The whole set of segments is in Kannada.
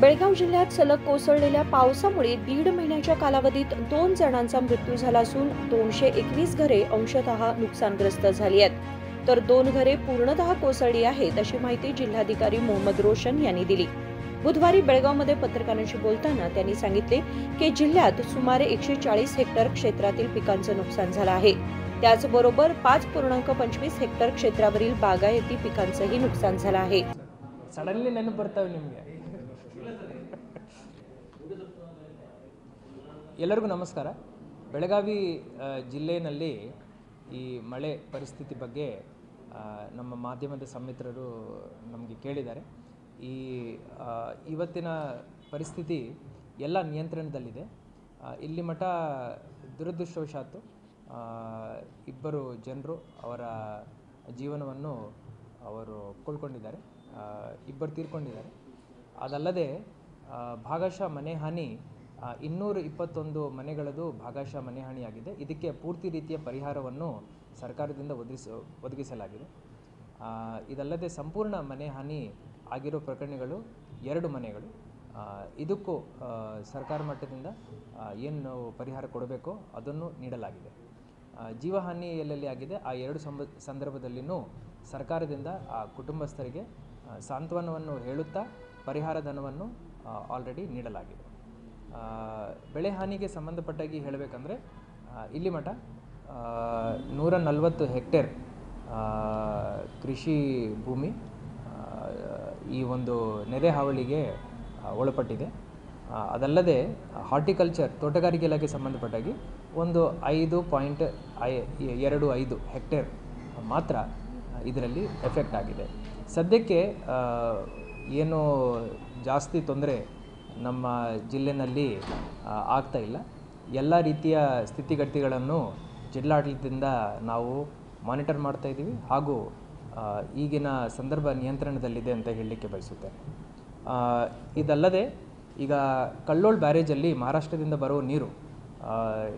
बेळगाव जिल्ह्यात सलग कोसळलेल्या पावसामुळे 1.5 महिन्याच्या कालावधीत 2 जणांचा मृत्यू झाला असून 221 घरे अंशतः नुकसानग्रस्त झाली आहेत, तर 2 घरे पूर्णतः कोसळली आहेत, अशी माहिती जिल्हाधिकारी मोहम्मद रोशन यांनी दिली। बुधवारी बेळगावमध्ये पत्रकारांशी बोलताना त्यांनी सांगितले की जिल्ह्यात सुमारे 140 हेक्टर क्षेत्रातील पिकांचं नुकसान झालं आहे। त्याचबरोबर 5.25 हेक्टर क्षेत्रावरील बागायती पिकांचंही नुकसान झालं आहे। ಸಡನ್ಲಿ ನೆನಪು ಬರ್ತವೆ ನಿಮಗೆ। ಎಲ್ಲರಿಗೂ ನಮಸ್ಕಾರ। ಬೆಳಗಾವಿ ಜಿಲ್ಲೆಯಲ್ಲಿ ಈ ಮಳೆ ಪರಿಸ್ಥಿತಿ ಬಗ್ಗೆ ನಮ್ಮ ಮಾಧ್ಯಮದ ಸಮಿತ್ರರು ನಮಗೆ ಕೇಳಿದ್ದಾರೆ। ಇವತ್ತಿನ ಪರಿಸ್ಥಿತಿ ಎಲ್ಲ ನಿಯಂತ್ರಣದಲ್ಲಿದೆ। ಇಲ್ಲಿ ಮಠ ದುರದೃಷ್ಟವಶಾತ್ ಇಬ್ಬರು ಜನರು ಅವರ ಜೀವನವನ್ನು ಅವರು ಕಳ್ಕೊಂಡಿದ್ದಾರೆ, ಇಬ್ಬರು ತೀರ್ಕೊಂಡಿದ್ದಾರೆ। ಅದಲ್ಲದೆ ಭಾಗಶಃ ಮನೆ ಹಾನಿ 221 ಮನೆಗಳದು ಭಾಗಶಃ ಮನೆ ಹಾನಿಯಾಗಿದೆ। ಇದಕ್ಕೆ ಪೂರ್ತಿ ರೀತಿಯ ಪರಿಹಾರವನ್ನು ಸರ್ಕಾರದಿಂದ ಒದಗಿಸಲಾಗಿದೆ। ಇದಲ್ಲದೆ ಸಂಪೂರ್ಣ ಮನೆ ಹಾನಿ ಆಗಿರೋ ಪ್ರಕರಣಗಳು 2 ಮನೆಗಳು। ಇದಕ್ಕೂ ಸರ್ಕಾರ ಮಟ್ಟದಿಂದ ಏನು ಪರಿಹಾರ ಕೊಡಬೇಕೋ ಅದನ್ನು ನೀಡಲಾಗಿದೆ। ಜೀವಹಾನಿ ಎಲ್ಲೆಲ್ಲಿ ಆಗಿದೆ ಆ 2 ಸಂದರ್ಭದಲ್ಲಿಯೂ ಸರ್ಕಾರದಿಂದ ಆ ಕುಟುಂಬಸ್ಥರಿಗೆ ಸಾಂತ್ವನವನ್ನು ಹೇಳುತ್ತಾ ಪರಿಹಾರ ಧನವನ್ನು ಆಲ್ರೆಡಿ ನೀಡಲಾಗಿದೆ। ಬೆಳೆ ಹಾನಿಗೆ ಸಂಬಂಧಪಟ್ಟಾಗಿ ಹೇಳಬೇಕಂದ್ರೆ ಇಲ್ಲಿ ಮಠ 140 ಹೆಕ್ಟೇರ್ ಕೃಷಿ ಭೂಮಿ ಈ ಒಂದು ನೆರೆ ಹಾವಳಿಗೆ ಒಳಪಟ್ಟಿದೆ। ಅದಲ್ಲದೆ ಹಾರ್ಟಿಕಲ್ಚರ್ ತೋಟಗಾರಿಕೆ ಇಲಾಖೆಗೆ ಸಂಬಂಧಪಟ್ಟಾಗಿ ಒಂದು 5.25 ಹೆಕ್ಟೇರ್ ಮಾತ್ರ ಇದರಲ್ಲಿ ಎಫೆಕ್ಟ್ ಆಗಿದೆ। ಸದ್ಯಕ್ಕೆ ಏನು ಜಾಸ್ತಿ ತೊಂದರೆ ನಮ್ಮ ಜಿಲ್ಲೆಯಲ್ಲಿ ಆಗ್ತಾ ಇಲ್ಲ। ಎಲ್ಲ ರೀತಿಯ ಸ್ಥಿತಿಗತಿಗಳನ್ನು ಜಿಲ್ಲಾಡಳಿತದಿಂದ ನಾವು ಮಾನಿಟರ್ ಮಾಡ್ತಾ ಇದ್ದೀವಿ ಹಾಗೂ ಈಗಿನ ಸಂದರ್ಭ ನಿಯಂತ್ರಣದಲ್ಲಿದೆ ಅಂತ ಹೇಳಲಿಕ್ಕೆ ಬಯಸುತ್ತೇನೆ। ಇದಲ್ಲದೆ ಈಗ ಕಳ್ಳೋಳ್ ಬ್ಯಾರೇಜಲ್ಲಿ ಮಹಾರಾಷ್ಟ್ರದಿಂದ ಬರುವ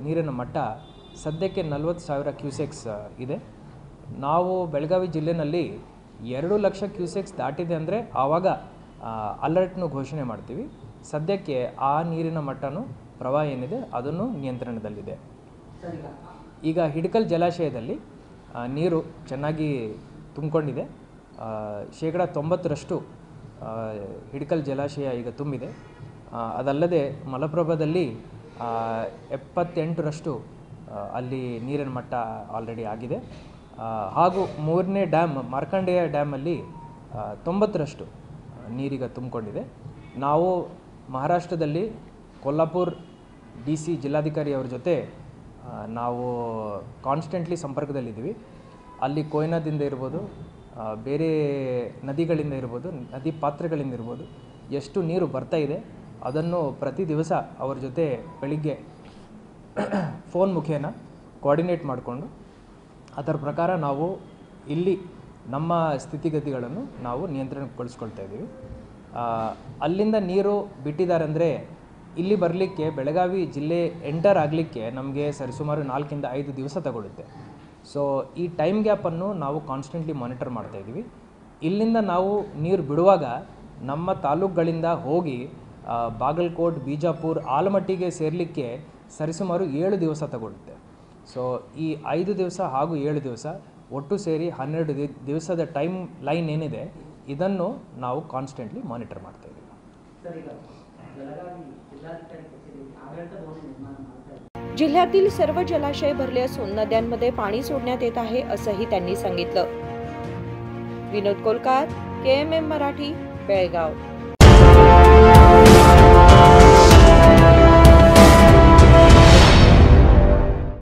ನೀರಿನ ಮಟ್ಟ ಸದ್ಯಕ್ಕೆ 40,000 ಕ್ಯೂಸೆಕ್ಸ್ ಇದೆ। ನಾವು ಬೆಳಗಾವಿ ಜಿಲ್ಲೆಯಲ್ಲಿ 2 ಲಕ್ಷ ಕ್ಯೂಸೆಕ್ಸ್ ದಾಟಿದೆ ಅಂದರೆ ಆವಾಗ ಅಲರ್ಟ್ನು ಘೋಷಣೆ ಮಾಡ್ತೀವಿ। ಸದ್ಯಕ್ಕೆ ಆ ನೀರಿನ ಮಟ್ಟನೂ ಪ್ರವಾಹ ಏನಿದೆ ಅದನ್ನು ನಿಯಂತ್ರಣದಲ್ಲಿದೆ। ಈಗ ಹಿಡಕಲ್ ಜಲಾಶಯದಲ್ಲಿ ನೀರು ಚೆನ್ನಾಗಿ ತುಂಬಿಕೊಂಡಿದೆ। 90% ಹಿಡಕಲ್ ಜಲಾಶಯ ಈಗ ತುಂಬಿದೆ। ಅದಲ್ಲದೆ ಮಲಪ್ರಭಾದಲ್ಲಿ 78% ಅಲ್ಲಿ ನೀರಿನ ಮಟ್ಟ ಆಲ್ರೆಡಿ ಆಗಿದೆ ಹಾಗೂ 3ನೇ ಡ್ಯಾಮ್ ಮಾರ್ಕಂಡೇಯ ಡ್ಯಾಮಲ್ಲಿ 90% ನೀರೀಗ ತುಂಬಿಕೊಂಡಿದೆ। ನಾವು ಮಹಾರಾಷ್ಟ್ರದಲ್ಲಿ ಕೊಲ್ಲಾಪುರ್ DC ಜಿಲ್ಲಾಧಿಕಾರಿ ಅವರ ಜೊತೆ ನಾವು ಕಾನ್ಸ್ಟೆಂಟ್ಲಿ ಸಂಪರ್ಕದಲ್ಲಿದ್ದೀವಿ। ಅಲ್ಲಿ ಕೊಯ್ನಾದಿಂದ ಇರ್ಬೋದು, ಬೇರೆ ನದಿಗಳಿಂದ ಇರ್ಬೋದು, ನದಿ ಪಾತ್ರಗಳಿಂದ ಇರ್ಬೋದು, ಎಷ್ಟು ನೀರು ಬರ್ತಾ ಇದೆ ಅದನ್ನು ಪ್ರತಿ ದಿವಸ ಅವರ ಜೊತೆ ಬೆಳಿಗ್ಗೆ ಫೋನ್ ಮುಖೇನ ಕೋಆರ್ಡಿನೇಟ್ ಮಾಡಿಕೊಂಡು ಅದರ ಪ್ರಕಾರ ನಾವು ಇಲ್ಲಿ ನಮ್ಮ ಸ್ಥಿತಿಗತಿಗಳನ್ನು ನಾವು ನಿಯಂತ್ರಣಗೊಳಿಸ್ಕೊಳ್ತಾ ಇದ್ದೀವಿ। ಅಲ್ಲಿಂದ ನೀರು ಬಿಟ್ಟಿದ್ದಾರೆ ಅಂದರೆ ಇಲ್ಲಿ ಬರಲಿಕ್ಕೆ ಬೆಳಗಾವಿ ಜಿಲ್ಲೆ ಎಂಟರ್ ಆಗಲಿಕ್ಕೆ ನಮಗೆ ಸರಿಸುಮಾರು 4 ರಿಂದ 5 ದಿವಸ ತಗೊಳ್ಳುತ್ತೆ। ಸೊ ಈ ಟೈಮ್ ಗ್ಯಾಪನ್ನು ನಾವು ಕಾನ್ಸ್ಟೆಂಟ್ಲಿ ಮಾನಿಟರ್ ಮಾಡ್ತಾ ಇದ್ದೀವಿ। ಇಲ್ಲಿಂದ ನಾವು ನೀರು ಬಿಡುವಾಗ ನಮ್ಮ ತಾಲೂಕುಗಳಿಂದ ಹೋಗಿ ಬಾಗಲಕೋಟ್, ಬಿಜಾಪುರ, ಆಲಮಟ್ಟಿಗೆ ಸೇರಲಿಕ್ಕೆ ಸರಿಸುಮಾರು 7 ದಿವಸ ತಗೊಳ್ಳುತ್ತೆ। ಸೊ ಈ 5 ದಿವಸ ಹಾಗೂ 7 ದಿವಸ ಒಟ್ಟು ಸೇರಿ 12 ದಿವಸದ ಟೈಮ್ ಲೈನ್ ಏನಿದೆ ಇದನ್ನು ನಾವು कान्स्टेंटली मॉनिटर ಮಾಡ್ತಾ ಇದ್ದೀವಿ। जिल्ह्यातील सर्व जलाशय भरले असून नद्यांमध्ये पाणी सोडण्यात येत आहे असंही त्यांनी सांगितलं। विनोद कोलकार, KMM मराठी, बेळगाव।